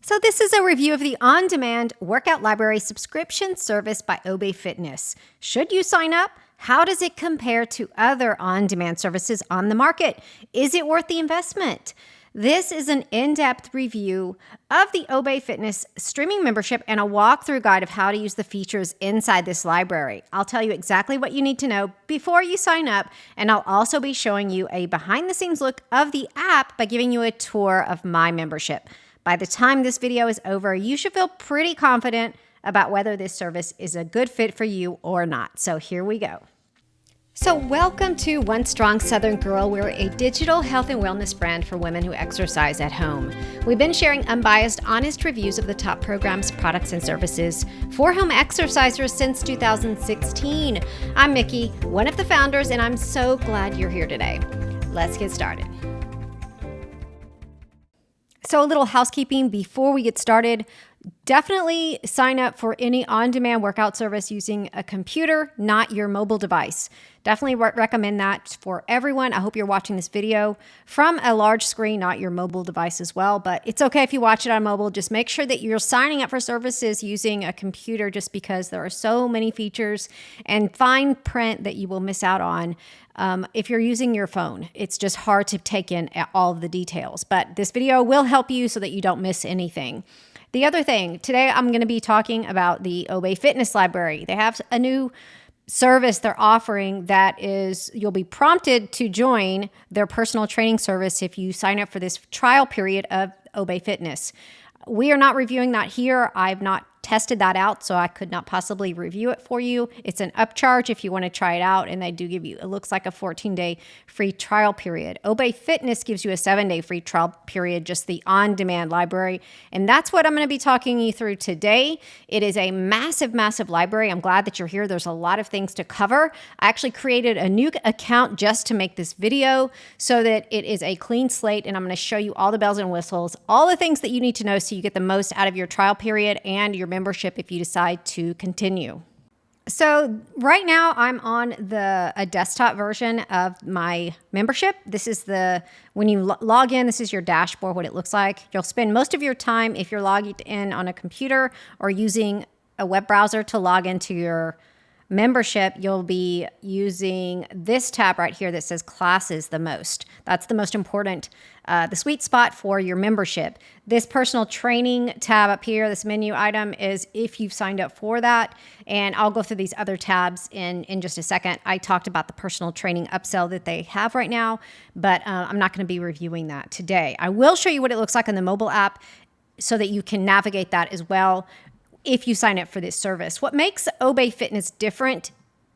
So this is a review of the on-demand workout library subscription service by Obe Fitness. Should you sign up? How does it compare to other on-demand services on the market? Is it worth the investment? This is an in-depth review of the Obe Fitness streaming membership and a walkthrough guide of how to use the features inside this library. I'll tell you exactly what you need to know before you sign up, and I'll also be showing you a behind-the-scenes look of the app by giving you a tour of my membership. By the time this video is over, you should feel pretty confident about whether this service is a good fit for you or not. So here we go. So welcome to One Strong Southern Girl. We're a digital health and wellness brand for women who exercise at home. We've been sharing unbiased, honest reviews of the top programs, products, and services for home exercisers since 2016. I'm Mickey, one of the founders, and I'm so glad you're here today. Let's get started. So a little housekeeping before we get started. Definitely sign up for any on-demand workout service using a computer, not your mobile device. Definitely recommend that for everyone. I hope you're watching this video from a large screen, not your mobile device as well. But it's okay if you watch it on mobile. Just make sure that you're signing up for services using a computer, just because there are so many features and fine print that you will miss out on. If you're using your phone, it's just hard to take in all of the details. But this video will help you so that you don't miss anything. The other thing, today I'm going to be talking about the Obe Fitness Library. They have a new service they're offering that is, you'll be prompted to join their personal training service if you sign up for this trial period of Obe Fitness. We are not reviewing that here. I've not tested that out, so I could not possibly review it for you. It's an upcharge if you want to try it out, and they do give you, it looks like a 14-day free trial period. Obe Fitness gives you a 7-day free trial period, just the on-demand library, and that's what I'm going to be talking you through today. It is a massive, massive library. I'm glad that you're here. There's a lot of things to cover. I actually created a new account just to make this video so that it is a clean slate, and I'm going to show you all the bells and whistles, all the things that you need to know so you get the most out of your trial period and your membership if you decide to continue. So right now I'm on a desktop version of my membership. This is when you log in, this is your dashboard, what it looks like. You'll spend most of your time, if you're logged in on a computer or using a web browser to log into your membership, you'll be using this tab right here that says classes the most. That's the most important, the sweet spot for your membership. This personal training tab up here, this menu item, is if you've signed up for that. And I'll go through these other tabs in just a second. I talked about the personal training upsell that they have right now, but I'm not going to be reviewing that today. I will show you what it looks like on the mobile app so that you can navigate that as well if you sign up for this service. What makes Obe Fitness different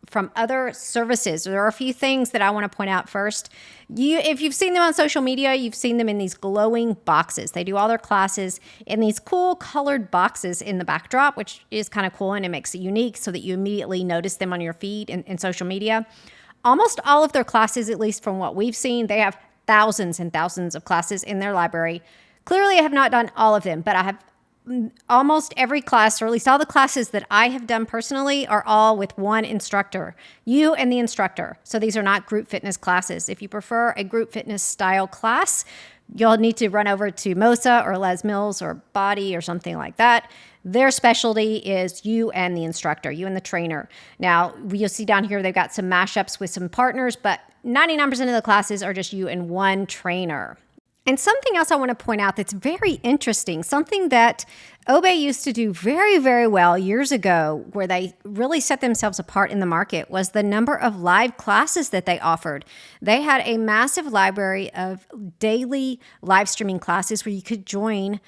from other services? There are a few things that I want to point out first. If you've seen them on social media, you've seen them in these glowing boxes. They do all their classes in these cool colored boxes in the backdrop, which is kind of cool, and it makes it unique so that you immediately notice them on your feed in social media. Almost all of their classes, at least from what we've seen, they have thousands and thousands of classes in their library. Clearly, I have not done all of them, but I have almost every class, or at least all the classes that I have done personally, are all with one instructor, you and the instructor. So these are not group fitness classes. If you prefer a group fitness style class, you'll need to run over to Mosa or Les Mills or Body or something like that. Their specialty is you and the instructor, you and the trainer. Now, you'll see down here, they've got some mashups with some partners, but 99% of the classes are just you and one trainer. And something else I want to point out that's very interesting, something that Obe used to do very, very well years ago, where they really set themselves apart in the market, was the number of live classes that they offered. They had a massive library of daily live streaming classes where you could join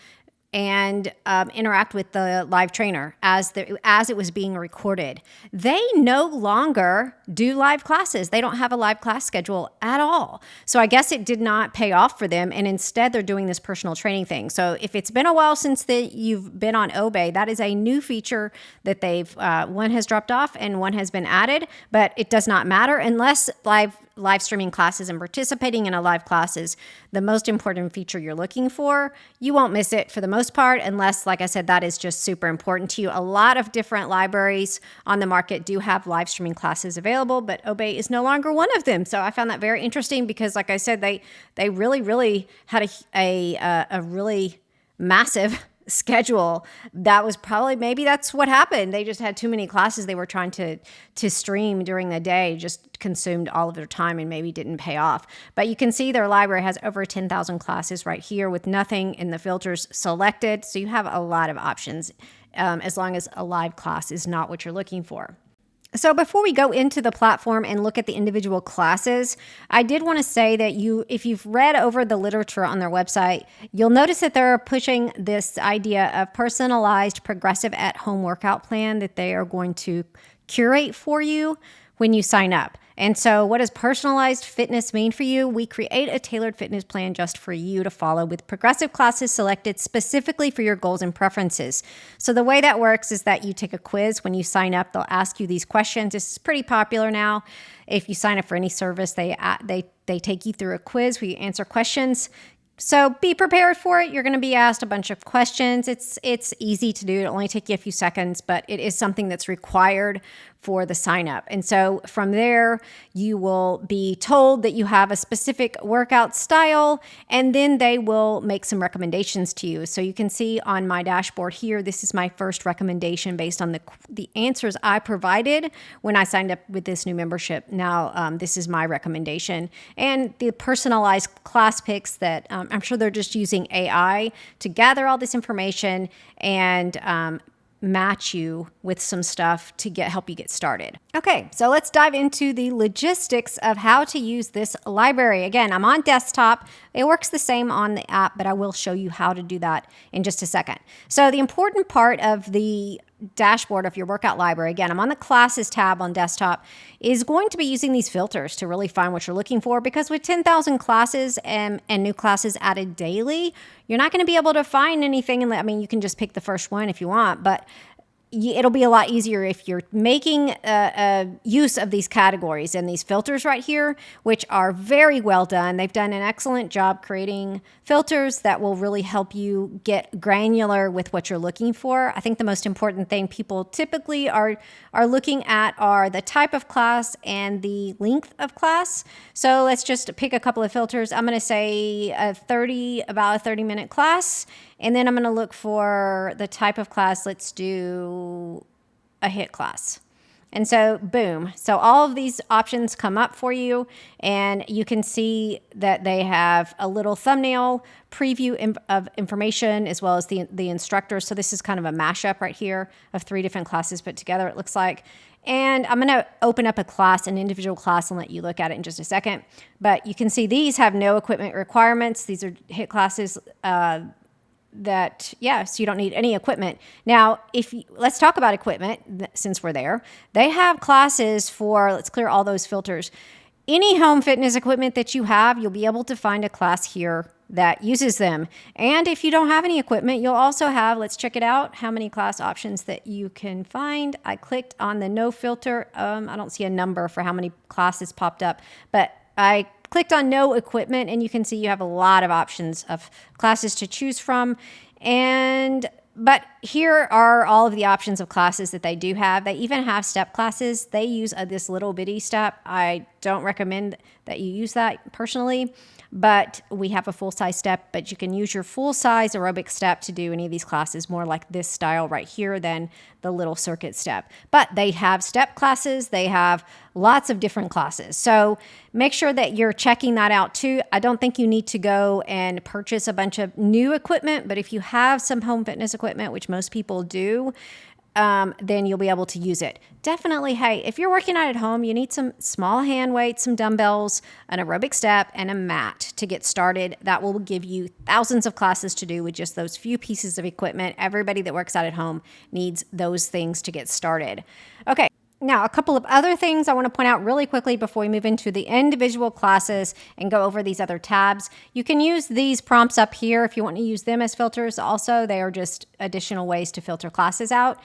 and interact with the live trainer as it was being recorded. They no longer do live classes. They don't have a live class schedule at all. So I guess it did not pay off for them, and instead they're doing this personal training thing. So if it's been a while since you've been on Obe, that is a new feature that they've, one has dropped off and one has been added, but it does not matter unless live streaming classes and participating in a live class is the most important feature you're looking for. You won't miss it for the most part, unless, like I said, that is just super important to you. A lot of different libraries on the market do have live streaming classes available, but Obe is no longer one of them. So I found that very interesting because, like I said, they really had a really massive schedule. That was probably, maybe that's what happened. They just had too many classes they were trying to stream during the day, just consumed all of their time and maybe didn't pay off. But you can see their library has over 10,000 classes right here with nothing in the filters selected. So you have a lot of options, as long as a live class is not what you're looking for. So before we go into the platform and look at the individual classes, I did want to say that if you've read over the literature on their website, you'll notice that they're pushing this idea of personalized progressive at-home workout plan that they are going to curate for you when you sign up. And so what does personalized fitness mean for you? We create a tailored fitness plan just for you to follow with progressive classes selected specifically for your goals and preferences. So the way that works is that you take a quiz when you sign up. They'll ask you these questions. This is pretty popular now. If you sign up for any service, they take you through a quiz where you answer questions. So be prepared for it. You're going to be asked a bunch of questions. It's easy to do. It'll only take you a few seconds, but it is something that's required for the sign up. And so from there, you will be told that you have a specific workout style, and then they will make some recommendations to you. So you can see on my dashboard here, this is my first recommendation based on the answers I provided when I signed up with this new membership. Now, this is my recommendation. And the personalized class picks that I'm sure they're just using AI to gather all this information and match you with some stuff to help you get started. Okay, so let's dive into the logistics of how to use this library. Again, I'm on desktop. It works the same on the app, but I will show you how to do that in just a second. So the important part of the dashboard of your workout library, again, I'm on the classes tab on desktop, is going to be using these filters to really find what you're looking for, because with 10,000 classes and new classes added daily, you're not going to be able to find anything. I mean, you can just pick the first one if you want, but it'll be a lot easier if you're making use of these categories and these filters right here, which are very well done. They've done an excellent job creating filters that will really help you get granular with what you're looking for. I think the most important thing people typically are looking at are the type of class and the length of class. So let's just pick a couple of filters. I'm going to say about a 30-minute class. And then I'm going to look for the type of class. Let's do a HIIT class. And so, boom. So all of these options come up for you, and you can see that they have a little thumbnail preview of information as well as the instructor. So this is kind of a mashup right here of 3 different classes put together, it looks like. And I'm going to open up an individual class, and let you look at it in just a second. But you can see these have no equipment requirements. These are HIIT classes so you don't need any equipment. Now, let's talk about equipment since we're there. They have classes for, let's clear all those filters. Any home fitness equipment that you have, you'll be able to find a class here that uses them. And if you don't have any equipment, you'll also have, let's check it out, how many class options that you can find. I clicked on the no filter. I don't see a number for how many classes popped up, but I clicked on no equipment, and you can see you have a lot of options of classes to choose from. But here are all of the options of classes that they do have. They even have step classes. They use this little bitty step. I don't recommend that you use that personally, but we have a full-size step. But you can use your full-size aerobic step to do any of these classes, more like this style right here than the little circuit step. But they have step classes. They have lots of different classes. So make sure that you're checking that out too. I don't think you need to go and purchase a bunch of new equipment, but if you have some home fitness equipment, which most people do, then you'll be able to use it. Definitely, hey, if you're working out at home, you need some small hand weights, some dumbbells, an aerobic step, and a mat to get started. That will give you thousands of classes to do with just those few pieces of equipment. Everybody that works out at home needs those things to get started. Okay. Now, a couple of other things I want to point out really quickly before we move into the individual classes and go over these other tabs. You can use these prompts up here if you want to use them as filters. Also, they are just additional ways to filter classes out.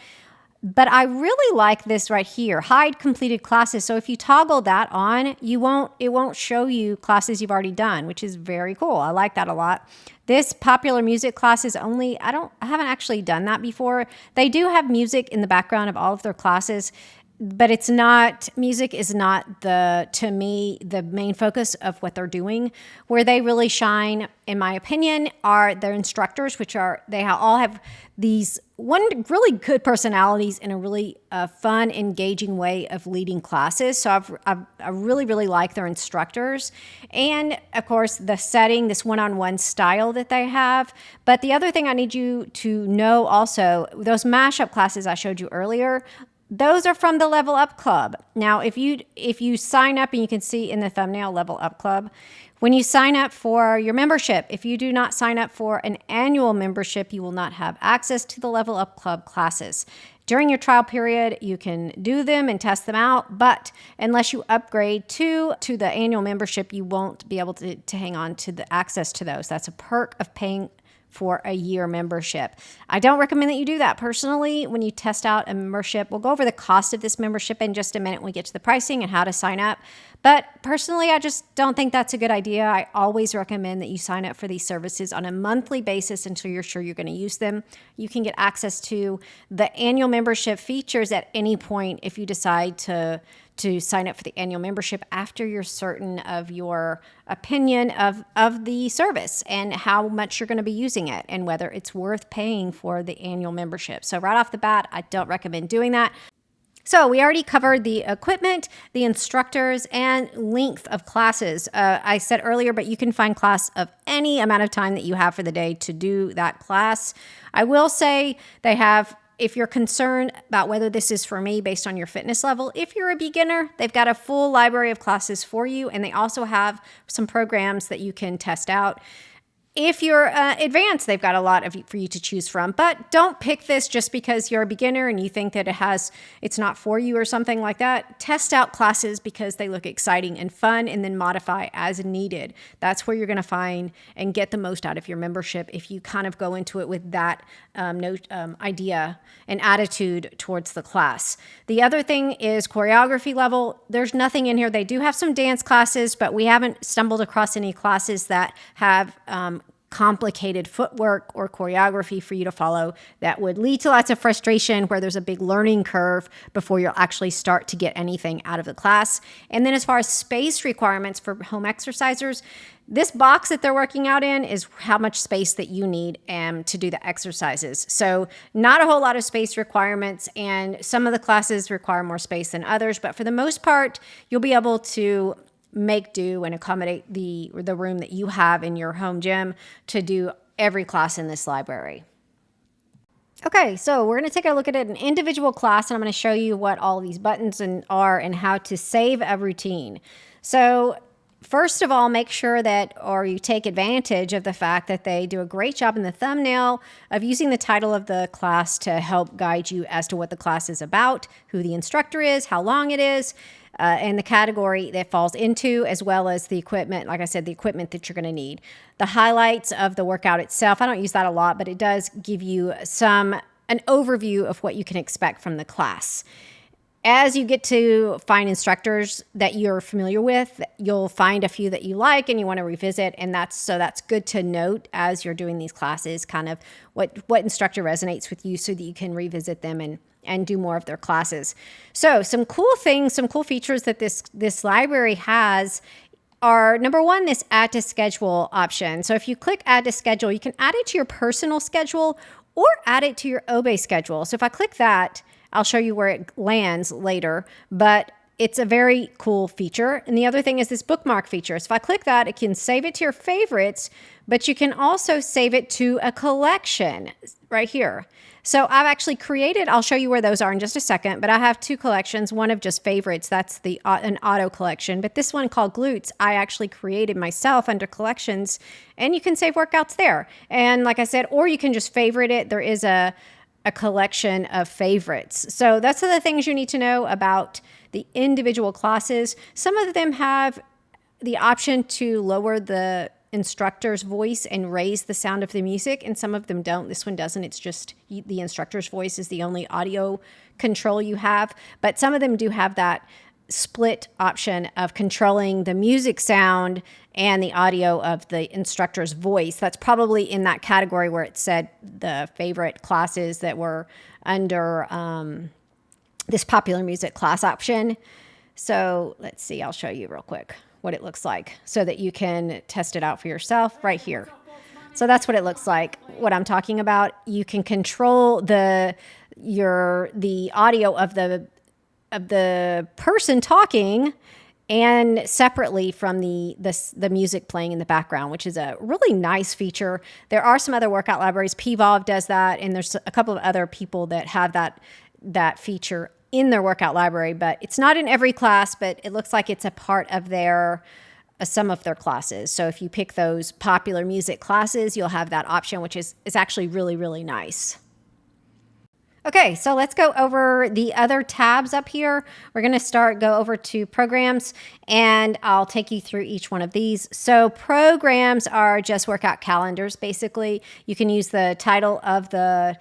But I really like this right here, hide completed classes. So if you toggle that on, it won't show you classes you've already done, which is very cool. I like that a lot. This popular music classes only, I haven't actually done that before. They do have music in the background of all of their classes. but it's not, music is not to me, the main focus of what they're doing. Where they really shine, in my opinion, are their instructors, which are, all have these really good personalities and a really fun, engaging way of leading classes. So I really, really like their instructors. And of course, the setting, this one-on-one style that they have. But the other thing I need you to know also, those mashup classes I showed you earlier, those are from the Level Up Club. Now, if you sign up, and you can see in the thumbnail, Level Up Club, when you sign up for your membership, if you do not sign up for an annual membership, you will not have access to the Level Up Club classes. During your trial period, you can do them and test them out, but unless you upgrade to the annual membership, you won't be able to hang on to the access to those. That's a perk of paying for a year membership. I don't recommend that you do that. Personally, when you test out a membership, we'll go over the cost of this membership in just a minute when we get to the pricing and how to sign up. But personally, I just don't think that's a good idea. I always recommend that you sign up for these services on a monthly basis until you're sure you're going to use them. You can get access to the annual membership features at any point if you decide to sign up for the annual membership after you're certain of your opinion of the service and how much you're going to be using it and whether it's worth paying for the annual membership. So right off the bat, I don't recommend doing that. So we already covered the equipment, the instructors, and length of classes. I said earlier, but you can find class of any amount of time that you have for the day to do that class. I will say they have, if you're concerned about whether this is for me based on your fitness level, if you're a beginner, they've got a full library of classes for you, and they also have some programs that you can test out. If you're advanced, they've got a lot for you to choose from. But don't pick this just because you're a beginner and you think that it's not for you or something like that. Test out classes because they look exciting and fun, and then modify as needed. That's where you're going to find and get the most out of your membership if you kind of go into it with that idea and attitude towards the class. The other thing is choreography level. There's nothing in here. They do have some dance classes, but we haven't stumbled across any classes that have complicated footwork or choreography for you to follow that would lead to lots of frustration, where there's a big learning curve before you'll actually start to get anything out of the class. And then as far as space requirements for home exercisers, this box that they're working out in is how much space that you need to do the exercises. So not a whole lot of space requirements, and some of the classes require more space than others, but for the most part, you'll be able to make do and accommodate the room that you have in your home gym to do every class in this library. Okay, so we're going to take a look at an individual class, and I'm going to show you what all these buttons are and how to save a routine. So first of all, make sure you take advantage of the fact that they do a great job in the thumbnail of using the title of the class to help guide you as to what the class is about, who the instructor is, how long it is, and the category that falls into, as well as the equipment, like I said, the equipment that you're going to need. The highlights of the workout itself, I don't use that a lot, but it does give you an overview of what you can expect from the class. As you get to find instructors that you're familiar with, you'll find a few that you like and you want to revisit, and that's good to note as you're doing these classes, kind of what instructor resonates with you so that you can revisit them and do more of their classes. So some cool features that this library has are, number one, this add to schedule option. So if you click add to schedule, you can add it to your personal schedule or add it to your Obe schedule. So if I click that, I'll show you where it lands later, but it's a very cool feature. And the other thing is this bookmark feature. So if I click that, it can save it to your favorites, but you can also save it to a collection right here. So I've actually created, I'll show you where those are in just a second, but I have two collections, one of just favorites, that's an auto collection, but this one called glutes, I actually created myself under collections, and you can save workouts there. And like I said, or you can just favorite it. There is a collection of favorites. So that's the things you need to know about the individual classes. Some of them have the option to lower the instructor's voice and raise the sound of the music, and some of them don't. This one doesn't. It's just the instructor's voice is the only audio control you have, but some of them do have that split option of controlling the music sound and the audio of the instructor's voice. That's probably in that category where it said the favorite classes that were under this popular music class option. So let's see, I'll show you real quick what it looks like so that you can test it out for yourself right here. So that's what it looks like, what I'm talking about. You can control the audio of the person talking and separately from the music playing in the background, which is a really nice feature. There are some other workout libraries. Pvolve does that, and there's a couple of other people that have that feature in their workout library, but it's not in every class, but it looks like it's a part of some of their classes. So if you pick those popular music classes, you'll have that option, which is actually really, really nice. Okay, so let's go over the other tabs up here. We're going to go over to programs, and I'll take you through each one of these. So programs are just workout calendars, basically. You can use the title of the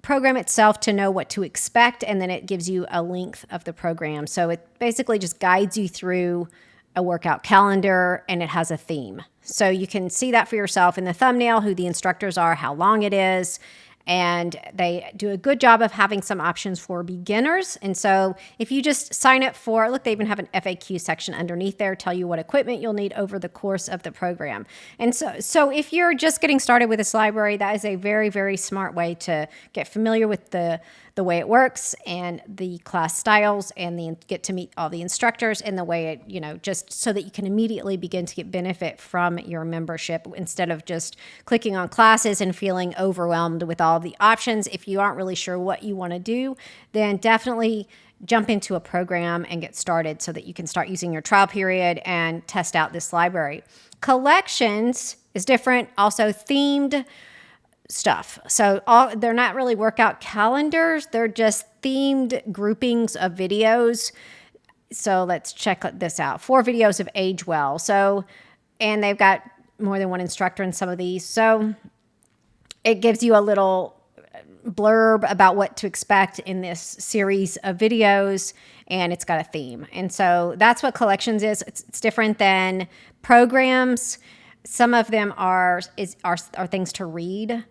program itself to know what to expect, and then it gives you a length of the program. So it basically just guides you through a workout calendar, and it has a theme. So you can see that for yourself in the thumbnail, who the instructors are, how long it is, and they do a good job of having some options for beginners. And so if you just sign up for, look, they even have an FAQ section underneath there, tell you what equipment you'll need over the course of the program. And so if you're just getting started with this library, that is a very, very smart way to get familiar with the way it works and the class styles, and get to meet all the instructors and the way it, just so that you can immediately begin to get benefit from your membership instead of just clicking on classes and feeling overwhelmed with all the options. If you aren't really sure what you want to do, then definitely jump into a program and get started so that you can start using your trial period and test out this library. Collections is different, also themed stuff. So they're not really workout calendars. They're just themed groupings of videos. So let's check this out. 4 videos of Age Well. And they've got more than one instructor in some of these. So it gives you a little blurb about what to expect in this series of videos, and it's got a theme. And so that's what collections is. It's different than programs. Some of them are things to read,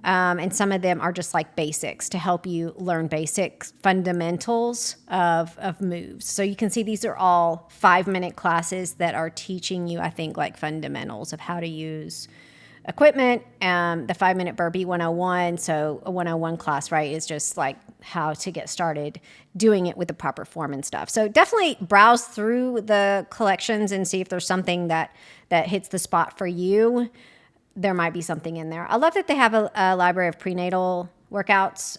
and some of them are just like basics to help you learn basic fundamentals of moves. So you can see these are all 5-minute classes that are teaching you, I think, like fundamentals of how to use equipment. The 5-minute burpee 101. So a 101 class, right, is just like how to get started doing it with the proper form and stuff. So definitely browse through the collections and see if there's something that hits the spot for you. There might be something in there. I love that they have a library of prenatal workouts.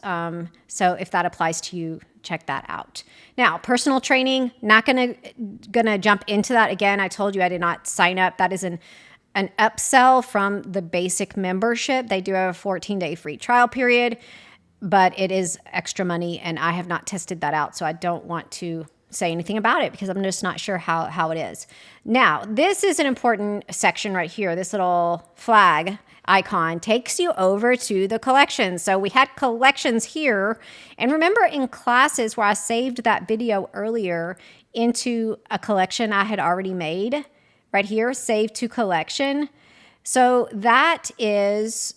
So if that applies to you, check that out. Now, personal training, not gonna jump into that. Again, I told you I did not sign up. That is an upsell from the basic membership. They do have a 14-day free trial period, but it is extra money, and I have not tested that out, so I don't want to say anything about it because I'm just not sure how it is. Now, this is an important section right here. This little flag icon takes you over to the collections. So we had collections here, and remember in classes where I saved that video earlier into a collection I had already made, right here, save to collection. So that is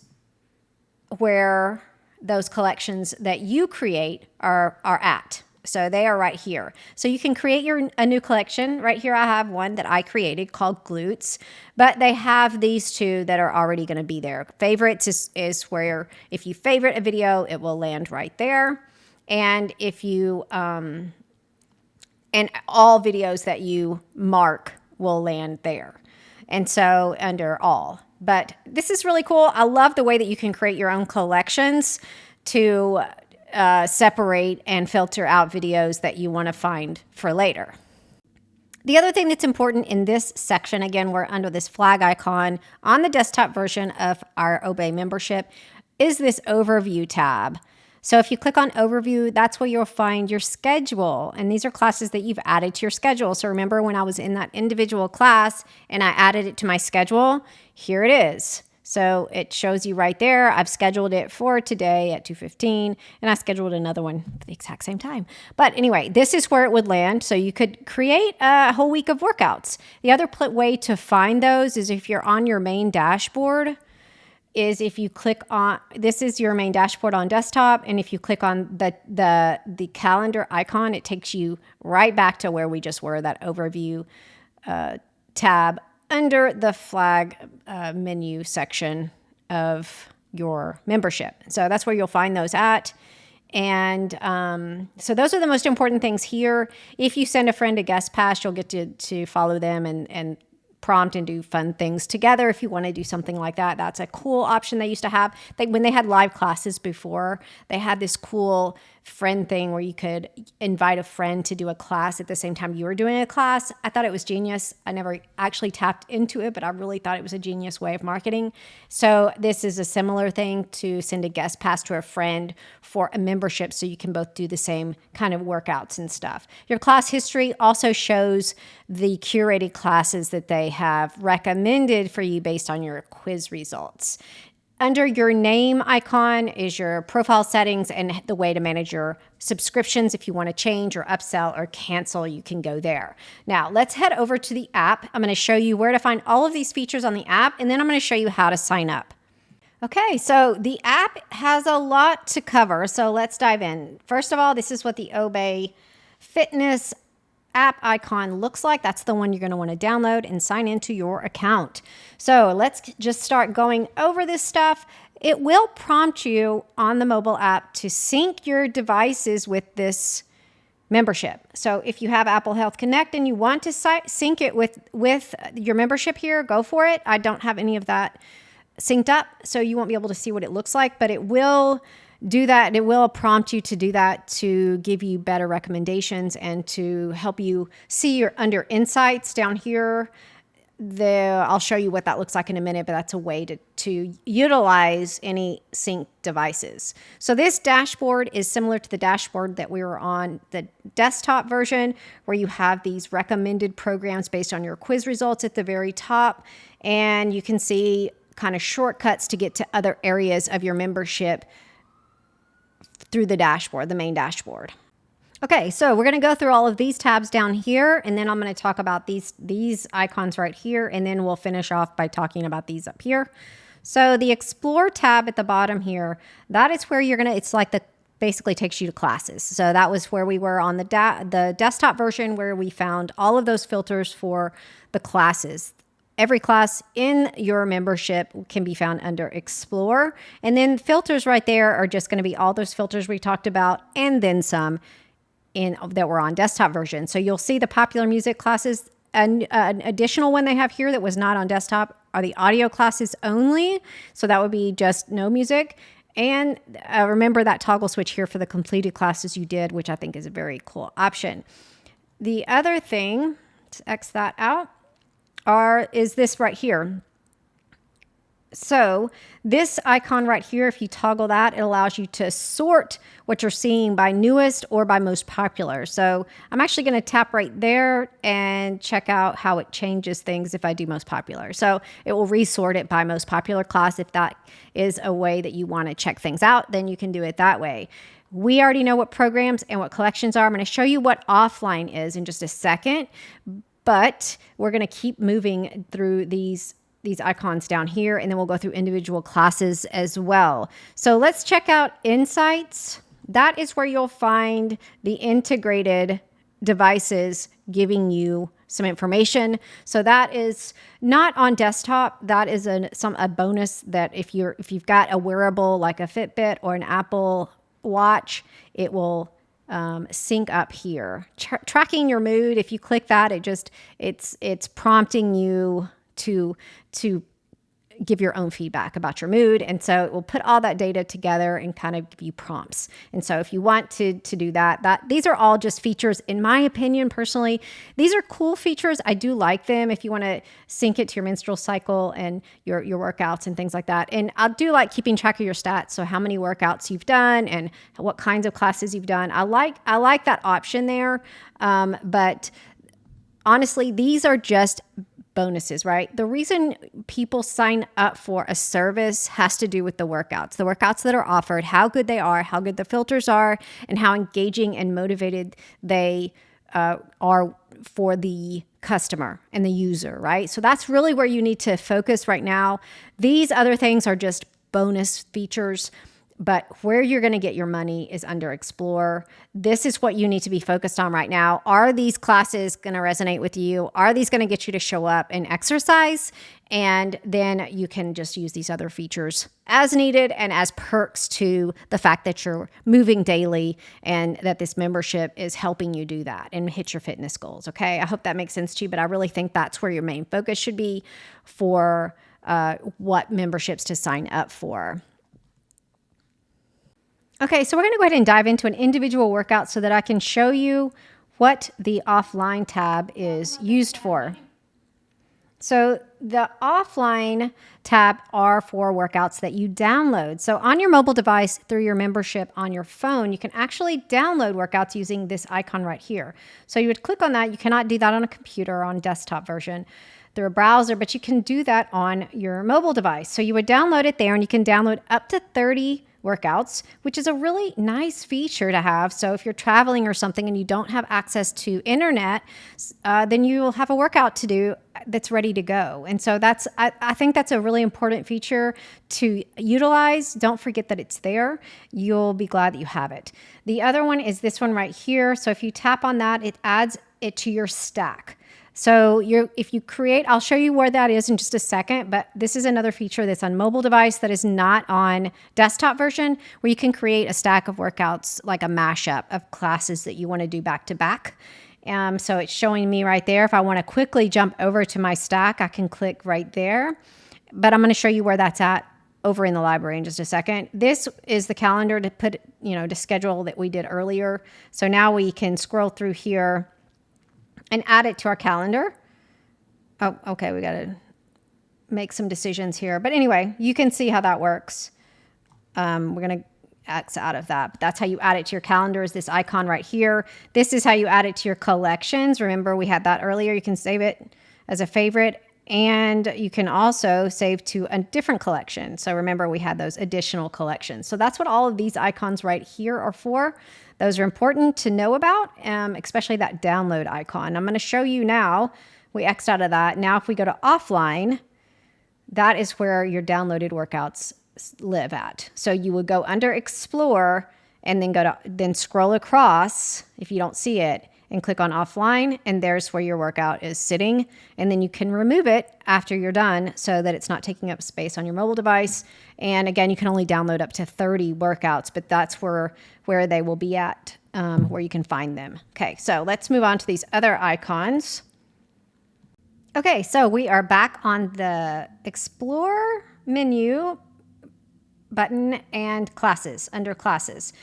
where those collections that you create are at. So they are right here. So you can create a new collection. Right here I have one that I created called Glutes, but they have these 2 that are already going to be there. Favorites is where if you favorite a video, it will land right there. And if you, and all videos that you mark will land there. And so under all. But this is really cool. I love the way that you can create your own collections to separate and filter out videos that you want to find for later. The other thing that's important in this section, again, we're under this flag icon on the desktop version of our Obe membership, is this overview tab. So if you click on overview, that's where you'll find your schedule. And these are classes that you've added to your schedule. So remember when I was in that individual class and I added it to my schedule, here it is. So it shows you right there. I've scheduled it for today at 2:15, and I scheduled another one at the exact same time. But anyway, this is where it would land. So you could create a whole week of workouts. The other way to find those is if you're on your main dashboard, is if you click on, this is your main dashboard on desktop, and if you click on the calendar icon, it takes you right back to where we just were, that overview tab under the flag menu section of your membership. So that's where you'll find those at. And so those are the most important things here. If you send a friend a guest pass, you'll get to follow them and prompt and do fun things together. If you want to do something like that, that's a cool option they used to have. When they had live classes before, they had this cool friend thing where you could invite a friend to do a class at the same time you were doing a class. I thought it was genius. I never actually tapped into it, but I really thought it was a genius way of marketing. So this is a similar thing, to send a guest pass to a friend for a membership so you can both do the same kind of workouts and stuff. Your class history also shows the curated classes that they have recommended for you based on your quiz results. Under your name icon is your profile settings and the way to manage your subscriptions. If you want to change or upsell or cancel, you can go there. Now, let's head over to the app. I'm going to show you where to find all of these features on the app, and then I'm going to show you how to sign up. Okay, so the app has a lot to cover, so let's dive in. First of all, this is what the Obe Fitness app icon looks like. That's the one you're going to want to download and sign into your account. So let's just start going over this stuff. It will prompt you on the mobile app to sync your devices with this membership. So if you have Apple Health Connect and you want to sync it with your membership here, go for it. I don't have any of that synced up, so you won't be able to see what it looks like, but it will do that. It will prompt you to do that to give you better recommendations and to help you see your under insights down here. I'll show you what that looks like in a minute, but that's a way to utilize any sync devices. So this dashboard is similar to the dashboard that we were on the desktop version, where you have these recommended programs based on your quiz results at the very top. And you can see kind of shortcuts to get to other areas of your membership through the dashboard, the main dashboard. Okay, so we're going to go through all of these tabs down here, and then I'm going to talk about these icons right here, and then we'll finish off by talking about these up here. So the Explore tab at the bottom here, that is where you're going to, it's like basically takes you to classes. So that was where we were on the desktop version, where we found all of those filters for the classes. Every class in your membership can be found under Explore. And then filters right there are just going to be all those filters we talked about, and then some that were on desktop version. So you'll see the popular music classes. An additional one they have here that was not on desktop are the audio classes only. So that would be just no music. And remember that toggle switch here for the completed classes you did, which I think is a very cool option. The other thing, to X that out, is this right here. So this icon right here, if you toggle that, it allows you to sort what you're seeing by newest or by most popular. So I'm actually going to tap right there and check out how it changes things if I do most popular. So it will resort it by most popular class. If that is a way that you want to check things out, then you can do it that way. We already know what programs and what collections are. I'm going to show you what offline is in just a second. But we're going to keep moving through these icons down here, and then we'll go through individual classes as well. So let's check out Insights. That is where you'll find the integrated devices giving you some information. So that is not on desktop. That is a bonus that if you've got a wearable like a Fitbit or an Apple Watch, it will sync up here. Tracking your mood. If you click that, it's prompting you to give your own feedback about your mood. And so it will put all that data together and kind of give you prompts. And so if you want to do that, these are all just features, in my opinion, personally. These are cool features. I do like them if you want to sync it to your menstrual cycle and your workouts and things like that. And I do like keeping track of your stats. So how many workouts you've done and what kinds of classes you've done. I like that option there. But honestly, these are just bonuses, right? The reason people sign up for a service has to do with the workouts that are offered, how good they are, how good the filters are, and how engaging and motivated they are for the customer and the user, right? So that's really where you need to focus right now. These other things are just bonus features, but where you're going to get your money is under Explore. This is what you need to be focused on right now. Are these classes going to resonate with you? Are these going to get you to show up and exercise? And then you can just use these other features as needed and as perks to the fact that you're moving daily and that this membership is helping you do that and hit your fitness goals. Okay, I hope that makes sense to you, but I really think that's where your main focus should be for what memberships to sign up for. Okay, so we're going to go ahead and dive into an individual workout so that I can show you what the offline tab is used for. So the offline tab are for workouts that you download. So on your mobile device through your membership on your phone, you can actually download workouts using this icon right here. So you would click on that. You cannot do that on a computer or on desktop version through a browser, but you can do that on your mobile device. So you would download it there, and you can download up to 30 workouts, which is a really nice feature to have. So if you're traveling or something and you don't have access to internet, then you will have a workout to do that's ready to go. And so I think that's a really important feature to utilize. Don't forget that it's there. You'll be glad that you have it. The other one is this one right here. So if you tap on that, it adds it to your stack. So if you create, I'll show you where that is in just a second, but this is another feature that's on mobile device that is not on desktop version, where you can create a stack of workouts, like a mashup of classes that you want to do back to back. So it's showing me right there. If I want to quickly jump over to my stack, I can click right there, but I'm going to show you where that's at over in the library in just a second. This is the calendar to put, to schedule that we did earlier. So now we can scroll through here and add it to our calendar. Oh, okay, we got to make some decisions here. But anyway, you can see how that works. We're going to X out of that. But that's how you add it to your calendar, is this icon right here. This is how you add it to your collections. Remember, we had that earlier. You can save it as a favorite, and you can also save to a different collection. So remember, we had those additional collections. So that's what all of these icons right here are for. Those are important to know about, especially that download icon. I'm going to show you now. We X'd out of that. Now, if we go to offline, that is where your downloaded workouts live at. So you would go under Explore and then scroll across if you don't see it and click on offline, and there's where your workout is sitting. And then you can remove it after you're done so that it's not taking up space on your mobile device. And again, you can only download up to 30 workouts, but that's where they will be at, where you can find them. Okay, so let's move on to these other icons. Okay, so we are back on the Explore menu button and classes, under classes.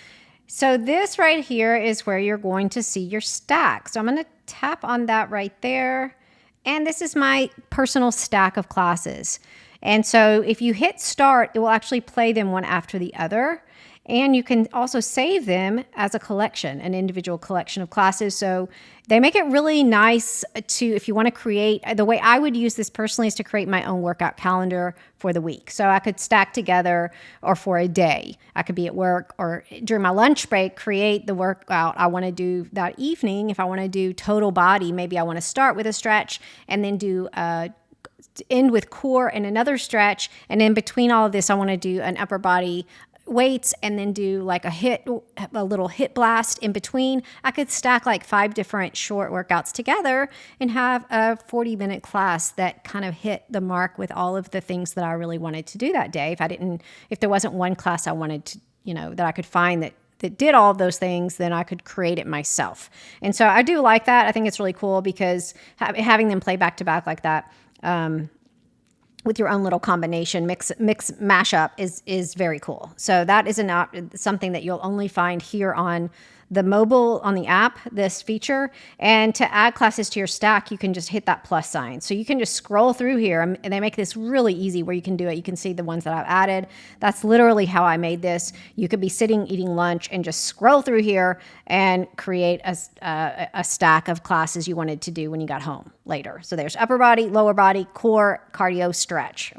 So this right here is where you're going to see your stack. So I'm going to tap on that right there. And this is my personal stack of classes. And so if you hit start, it will actually play them one after the other. And you can also save them as a collection, an individual collection of classes. So they make it really nice to, if you want to create, the way I would use this personally is to create my own workout calendar for the week. So I could stack together, or for a day. I could be at work or during my lunch break, create the workout I want to do that evening. If I want to do total body, maybe I want to start with a stretch and then do end with core and another stretch. And in between all of this, I want to do an upper body weights and then do like a little hit blast in between. I could stack like 5 different short workouts together and have a 40-minute class that kind of hit the mark with all of the things that I really wanted to do that day. If there wasn't one class I wanted to, that I could find that did all of those things, then I could create it myself. And so I do like that. I think it's really cool because having them play back to back like that, with your own little combination mix mashup is very cool. So that is something that you'll only find here on the mobile, on the app, this feature. And to add classes to your stack, you can just hit that plus sign. So you can just scroll through here, and they make this really easy where you can do it. You can see the ones that I've added. That's literally how I made this. You could be sitting, eating lunch, and just scroll through here and create a stack of classes you wanted to do when you got home later. So there's upper body, lower body, core, cardio, strength. stretch.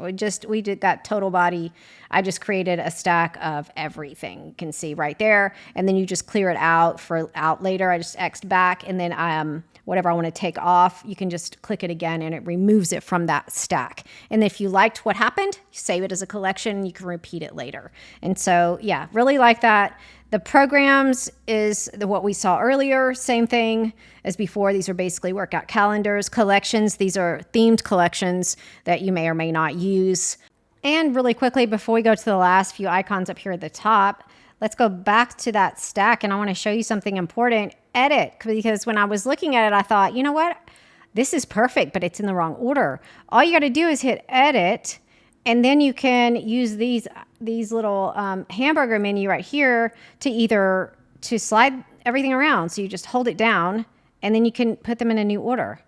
We did that total body. I just created a stack of everything. You can see right there. And then you just clear it out later. I just X'd back, and then whatever I want to take off, you can just click it again and it removes it from that stack. And if you liked what happened, save it as a collection. You can repeat it later. And so, yeah, really like that. The programs is what we saw earlier. Same thing as before. These are basically workout calendars. Collections, these are themed collections that you may or may not use. And really quickly, before we go to the last few icons up here at the top, let's go back to that stack, and I want to show you something important. Edit, because when I was looking at it, I thought, you know what? This is perfect, but it's in the wrong order. All you got to do is hit edit, and then you can use these little hamburger menu right here to slide everything around. So you just hold it down, and then you can put them in a new order.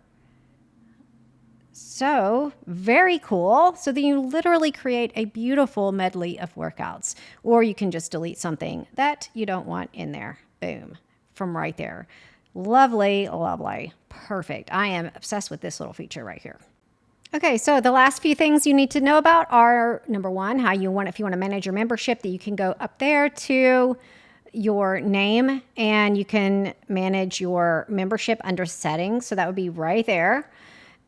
So very cool. So then you literally create a beautiful medley of workouts, or you can just delete something that you don't want in there. Boom, from right there. Lovely, lovely, perfect. I am obsessed with this little feature right here. Okay, so the last few things you need to know about are, number one, if you want to manage your membership, that you can go up there to your name and you can manage your membership under settings. So that would be right there.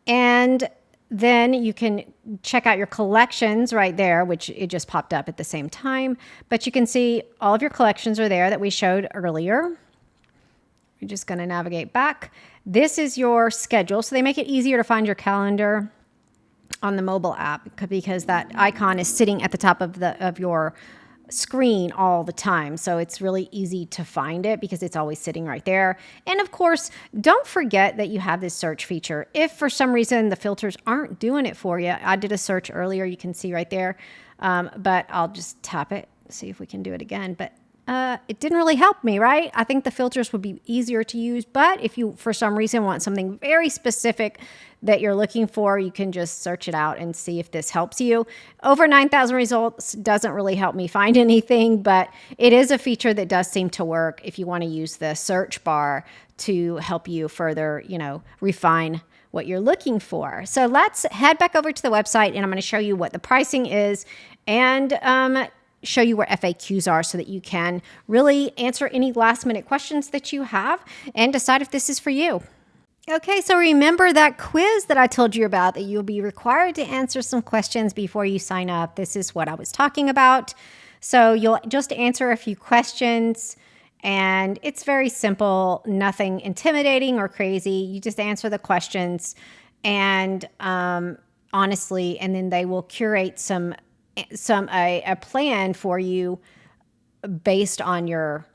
And then you can check out your collections right there, which it just popped up at the same time. But you can see all of your collections are there that we showed earlier. You're just going to navigate back. This is your schedule. So they make it easier to find your calendar on the mobile app because that icon is sitting at the top of your screen all the time. So it's really easy to find it because it's always sitting right there. And of course, don't forget that you have this search feature. If for some reason the filters aren't doing it for you, I did a search earlier, you can see right there, but I'll just tap it, see if we can do it again. But it didn't really help me, right? I think the filters would be easier to use, but if you, for some reason, want something very specific that you're looking for, you can just search it out and see if this helps you. Over 9,000 results doesn't really help me find anything, but it is a feature that does seem to work if you want to use the search bar to help you further, refine what you're looking for. So let's head back over to the website, and I'm going to show you what the pricing is and show you where FAQs are so that you can really answer any last minute questions that you have and decide if this is for you. Okay, so remember that quiz that I told you about, that you'll be required to answer some questions before you sign up. This is what I was talking about. So you'll just answer a few questions, and it's very simple, nothing intimidating or crazy. You just answer the questions and honestly, and then they will curate a plan for you based on your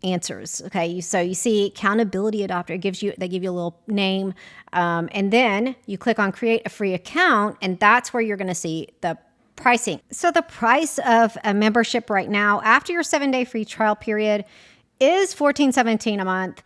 answers. Okay, so you see accountability adopter, they give you a little name, and then you click on create a free account, and that's where you're going to see the pricing. So the price of a membership right now after your 7-day free trial period is $14.17 a month.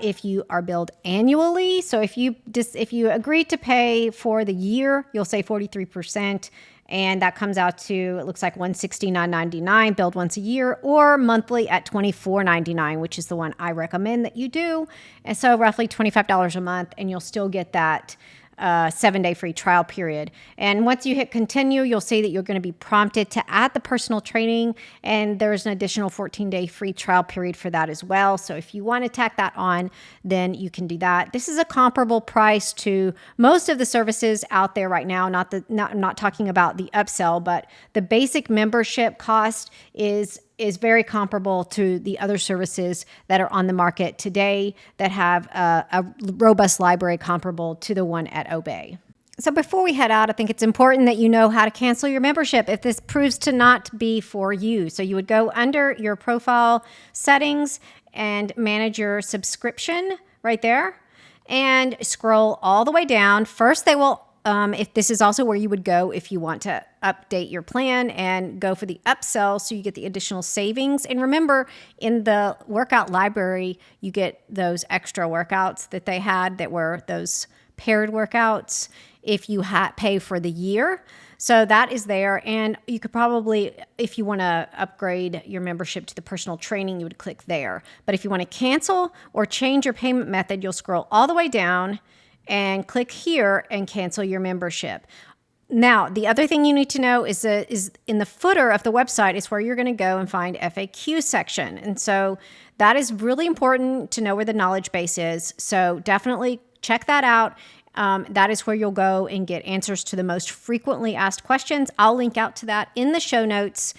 If you are billed annually, so if you agree to pay for the year, you'll save 43%. And that comes out to, it looks like $169.99 billed once a year, or monthly at $24.99, which is the one I recommend that you do. And so roughly $25 a month, and you'll still get that 7-day free trial period. And once you hit continue, you'll see that you're going to be prompted to add the personal training, and there's an additional 14-day free trial period for that as well. So if you want to tack that on, then you can do that. This is a comparable price to most of the services out there right now. I'm not talking about the upsell, but the basic membership cost is very comparable to the other services that are on the market today that have a robust library comparable to the one at Obe. So before we head out, I think it's important that you know how to cancel your membership if this proves to not be for you. So you would go under your profile settings and manage your subscription right there and scroll all the way down. First, they will if this is also where you would go if you want to update your plan and go for the upsell so you get the additional savings. And remember, in the workout library, you get those extra workouts that they had that were those paired workouts if you pay for the year. So that is there. And you could probably, if you want to upgrade your membership to the personal training, you would click there. But if you want to cancel or change your payment method, you'll scroll all the way down and click here and cancel your membership. Now, the other thing you need to know is in the footer of the website is where you're going to go and find FAQ section. And so that is really important to know where the knowledge base is. So definitely check that out. That is where you'll go and get answers to the most frequently asked questions. I'll link out to that in the show notes.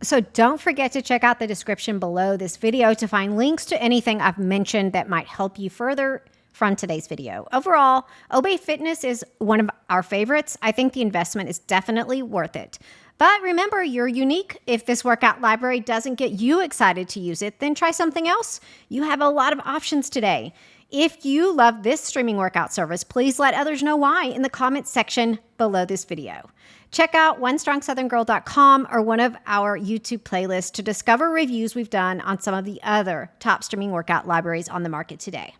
So don't forget to check out the description below this video to find links to anything I've mentioned that might help you further from today's video. Overall, Obe Fitness is one of our favorites. I think the investment is definitely worth it. But remember, you're unique. If this workout library doesn't get you excited to use it, then try something else. You have a lot of options today. If you love this streaming workout service, please let others know why in the comments section below this video. Check out OneStrongSouthernGirl.com or one of our YouTube playlists to discover reviews we've done on some of the other top streaming workout libraries on the market today.